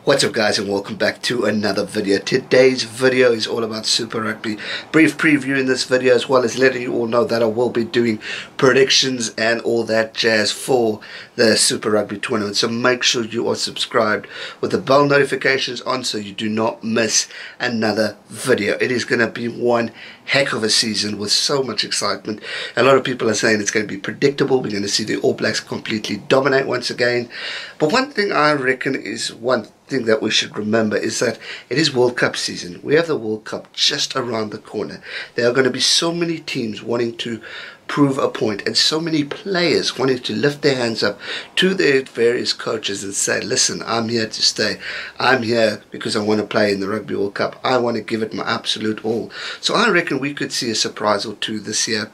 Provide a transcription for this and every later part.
What's up guys, and welcome back to another video. Today's video is all about Super Rugby. Brief preview in this video, as well as letting you all know that I will be doing predictions and all that jazz for the Super Rugby tournament. So make sure you are subscribed with the bell notifications on so you do not miss another video. It is going to be one heck of a season with so much excitement. A lot of people are saying it's going to be predictable. We're going to see the All Blacks completely dominate once again. But one thing I reckon is one thing that we should remember is that it is World Cup season. We have the World Cup just around the corner. There are going to be so many teams wanting to prove a point and so many players wanting to lift their hands up to their various coaches and say, listen, I'm here to stay. I'm here because I want to play in the Rugby World Cup. I want to give it my absolute all. So I reckon we could see a surprise or two this year.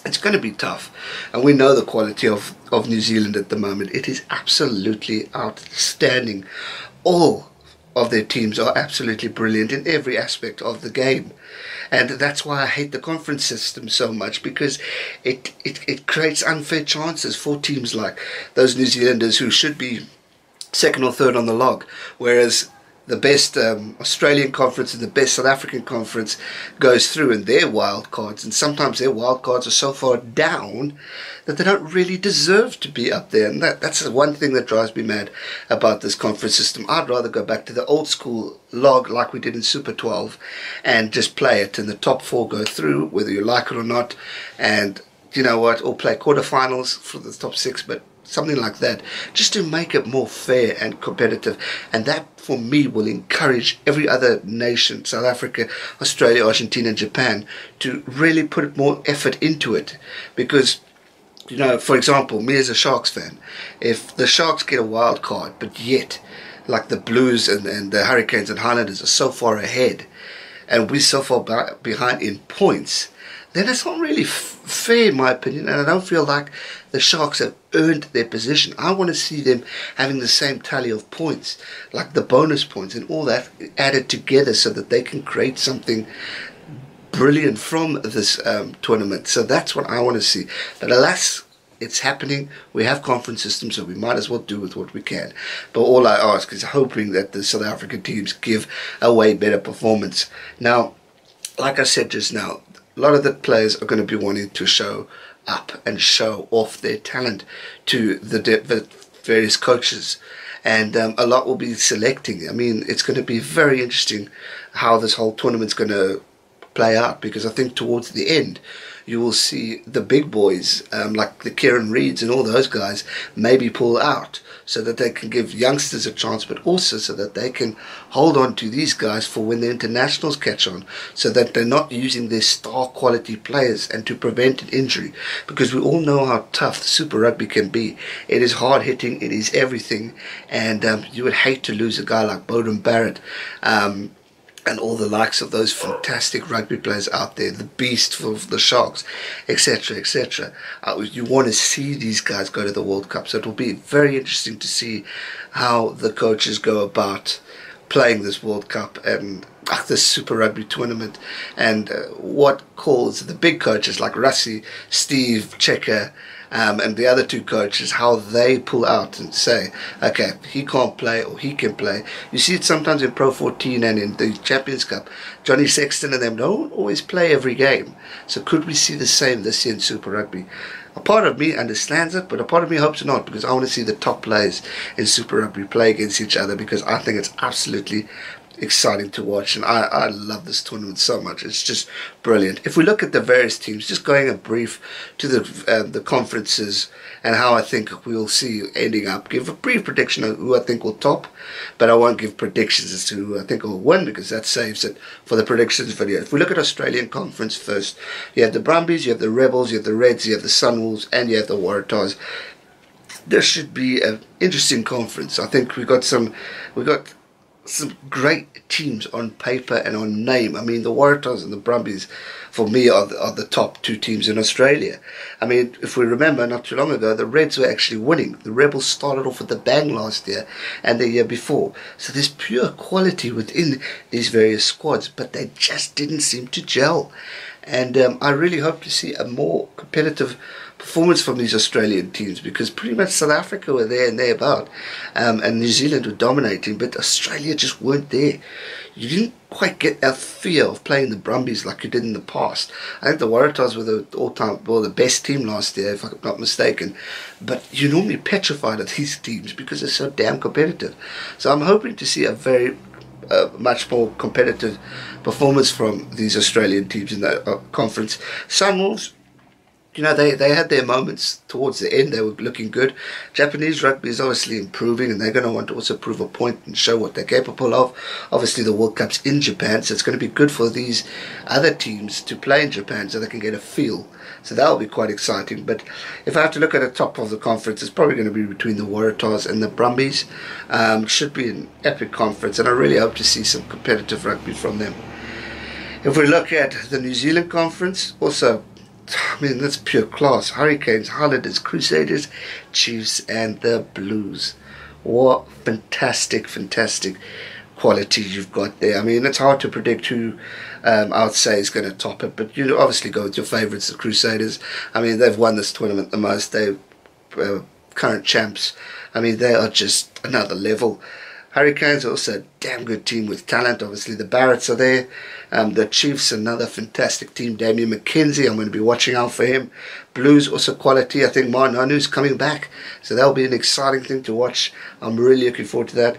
It's going to be tough, and we know the quality of New Zealand at the moment. It is absolutely outstanding. All of their teams are absolutely brilliant in every aspect of the game, and that's why I hate the conference system so much, because it creates unfair chances for teams like those New Zealanders who should be second or third on the log, whereas the best Australian conference and the best South African conference goes through in their wild cards, and sometimes their wild cards are so far down that they don't really deserve to be up there. And that's the one thing that drives me mad about this conference system. I'd rather go back to the old school log like we did in Super 12 and just play it, and the top four go through whether you like it or not, and you know what, or play quarterfinals for the top six, but something like that, just to make it more fair and competitive. And that for me will encourage every other nation, South Africa, Australia, Argentina and Japan, to really put more effort into it. Because, you know, for example, me as a Sharks fan, if the Sharks get a wild card, but yet like the Blues and the Hurricanes and Highlanders are so far ahead and we're so far behind in points, then it's not really fair in my opinion, and I don't feel like the Sharks have earned their position. I want to see them having the same tally of points, like the bonus points and all that added together, so that they can create something brilliant from this tournament. So that's what I want to see. But alas, it's happening. We have conference systems, so we might as well do with what we can. But all I ask is hoping that the South African teams give a way better performance. Now, like I said just now, a lot of the players are going to be wanting to show up and show off their talent to the various coaches, and a lot will be selecting. I mean, it's going to be very interesting how this whole tournament's going to play out, because I think towards the end you will see the big boys like the Kieran Reeds and all those guys maybe pull out, so that they can give youngsters a chance, but also so that they can hold on to these guys for when the internationals catch on, so that they're not using their star quality players, and to prevent an injury, because we all know how tough the Super Rugby can be. It is hard hitting, it is everything, and you would hate to lose a guy like Bowden Barrett and all the likes of those fantastic rugby players out there, the beast for the Sharks, etc., etc. You want to see these guys go to the World Cup, so it will be very interesting to see how the coaches go about playing this World Cup and this Super Rugby tournament, and what calls the big coaches like Rassie, Steve, Checker, and the other two coaches, how they pull out and say, okay, he can't play or he can play. You see it sometimes in Pro 14 and in the Champions Cup. Johnny Sexton and them don't always play every game. So could we see the same this year in Super Rugby? A part of me understands it, but a part of me hopes not, because I want to see the top players in Super Rugby play against each other, because I think it's absolutely exciting to watch, and I love this tournament so much. It's just brilliant. If we look at the various teams, just going a brief to the conferences and how I think we'll see ending up, give a brief prediction of who I think will top, but I won't give predictions as to who I think will win, because that saves it for the predictions video. If we look at Australian conference first, you have the Brumbies, you have the Rebels, you have the Reds, you have the Sunwolves, and you have the Waratahs. This should be an interesting conference. I think we got some great teams on paper and on name. I mean, the Waratahs and the Brumbies, for me, are the top two teams in Australia. I mean, if we remember, not too long ago, the Reds were actually winning. The Rebels started off with a bang last year and the year before. So there's pure quality within these various squads, but they just didn't seem to gel. And I really hope to see a more competitive performance from these Australian teams, because pretty much South Africa were there and thereabout, and New Zealand were dominating, but Australia just weren't there. You didn't quite get that feel of playing the Brumbies like you did in the past. I think the Waratahs were the all-time, well, the best team last year, if I'm not mistaken. But you're normally petrified of these teams because they're so damn competitive. So I'm hoping to see a very much more competitive performance from these Australian teams in that conference. Sunwolves, you know, they had their moments towards the end. They were looking good. Japanese rugby is obviously improving, and they're going to want to also prove a point and show what they're capable of. Obviously, the World Cup's in Japan, so it's going to be good for these other teams to play in Japan so they can get a feel. So that will be quite exciting. But if I have to look at the top of the conference, it's probably going to be between the Waratahs and the Brumbies. It should be an epic conference, and I really hope to see some competitive rugby from them. If we look at the New Zealand conference, also, I mean, that's pure class. Hurricanes, Highlanders, Crusaders, Chiefs, and the Blues. What fantastic quality you've got there. I mean, it's hard to predict who I would say is going to top it, but you obviously go with your favourites, the Crusaders. I mean, they've won this tournament the most. They're current champs. I mean, they are just another level. Hurricanes are also a damn good team with talent. Obviously, the Barretts are there. The Chiefs, another fantastic team. Damien McKenzie, I'm going to be watching out for him. Blues, also quality. I think Manu's coming back, so that'll be an exciting thing to watch. I'm really looking forward to that.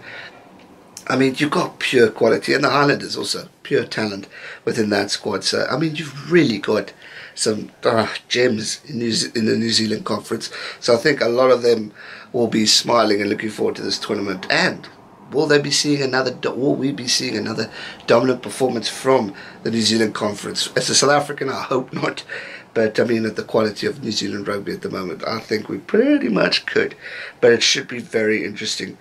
I mean, you've got pure quality, and the Highlanders also pure talent within that squad. So, I mean, you've really got some gems in the New Zealand conference. So I think a lot of them will be smiling and looking forward to this tournament. And will we be seeing another dominant performance from the New Zealand conference? As a South African, I hope not. But I mean, at the quality of New Zealand rugby at the moment, I think we pretty much could. But it should be very interesting.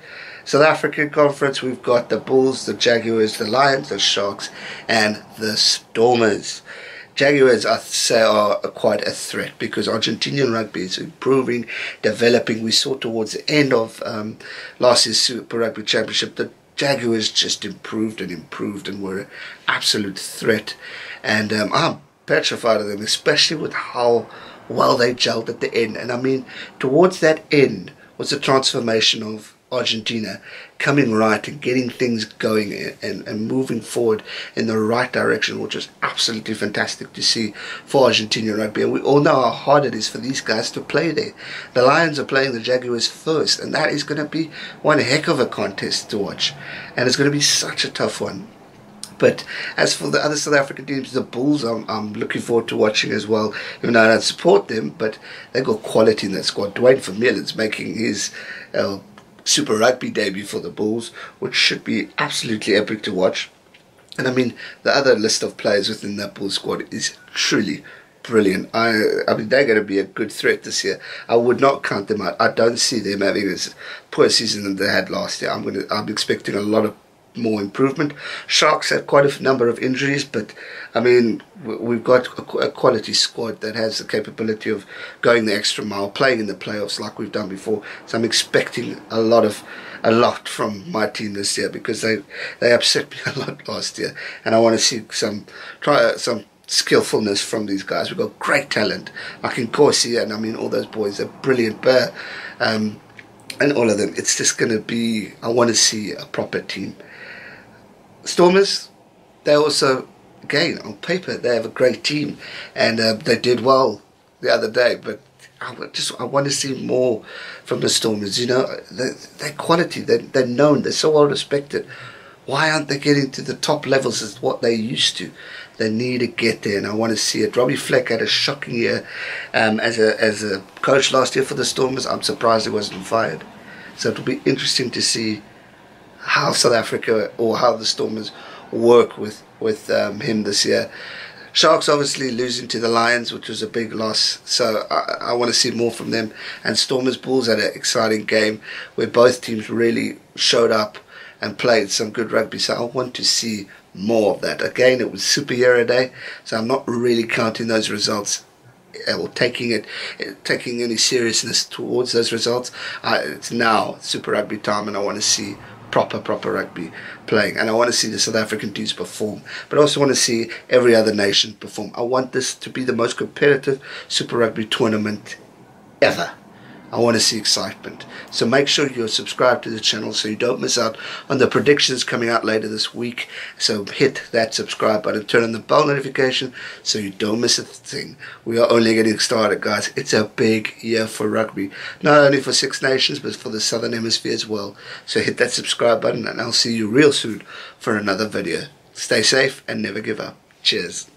South African conference, we've got the Bulls, the Jaguars, the Lions, the Sharks, and the Stormers. Jaguars, I say, are quite a threat because Argentinian rugby is improving, developing. We saw towards the end of last year's Super Rugby Championship that Jaguars just improved and were an absolute threat. And I'm petrified of them, especially with how well they gelled at the end. And I mean, towards that end was the transformation of Argentina coming right and getting things going and moving forward in the right direction, which was absolutely fantastic to see for Argentinian rugby. And we all know how hard it is for these guys to play there. The Lions are playing the Jaguars first, and that is going to be one heck of a contest to watch, and it's going to be such a tough one. But as for the other South African teams, the Bulls, I'm looking forward to watching as well. Even though I don't support them, but they've got quality in that squad. Dwayne Vermeulen's making his Super Rugby debut for the Bulls, which should be absolutely epic to watch. And I mean, the other list of players within that Bulls squad is truly brilliant. I mean, they're going to be a good threat this year. I would not count them out. I don't see them having as poor a season than they had last year. I'm expecting a lot of more improvement. Sharks had quite a number of injuries, but I mean, we've got a quality squad that has the capability of going the extra mile, playing in the playoffs like we've done before. So I'm expecting a lot from my team this year, because they upset me a lot last year, and I want to see some skillfulness from these guys. We've got great talent, like Enquiries, and I mean, all those boys are brilliant. And all of them, it's just going to be, I want to see a proper team. Stormers, they also, again, on paper, they have a great team, and they did well the other day, but I want to see more from the Stormers. You know, their quality, they're known, they're so well respected. Why aren't they getting to the top levels as what they used to? They need to get there, and I want to see it. Robbie Fleck had a shocking year as a coach last year for the Stormers. I'm surprised he wasn't fired. So it'll be interesting to see how South Africa, or how the Stormers work with him this year. Sharks obviously losing to the Lions, which was a big loss, so I want to see more from them. And Stormers Bulls had an exciting game where both teams really showed up and played some good rugby, so I want to see more of that. Again, it was Superhero Day, so I'm not really counting those results or taking any seriousness towards those results. It's now Super Rugby time, and I want to see proper rugby playing, and I want to see the South African teams perform, but I also want to see every other nation perform. I want this to be the most competitive Super Rugby tournament ever. I want to see excitement. So make sure you're subscribed to the channel so you don't miss out on the predictions coming out later this week. So hit that subscribe button, turn on the bell notification so you don't miss a thing. We are only getting started, guys. It's a big year for rugby. Not only for Six Nations, but for the Southern Hemisphere as well. So hit that subscribe button and I'll see you real soon for another video. Stay safe and never give up. Cheers.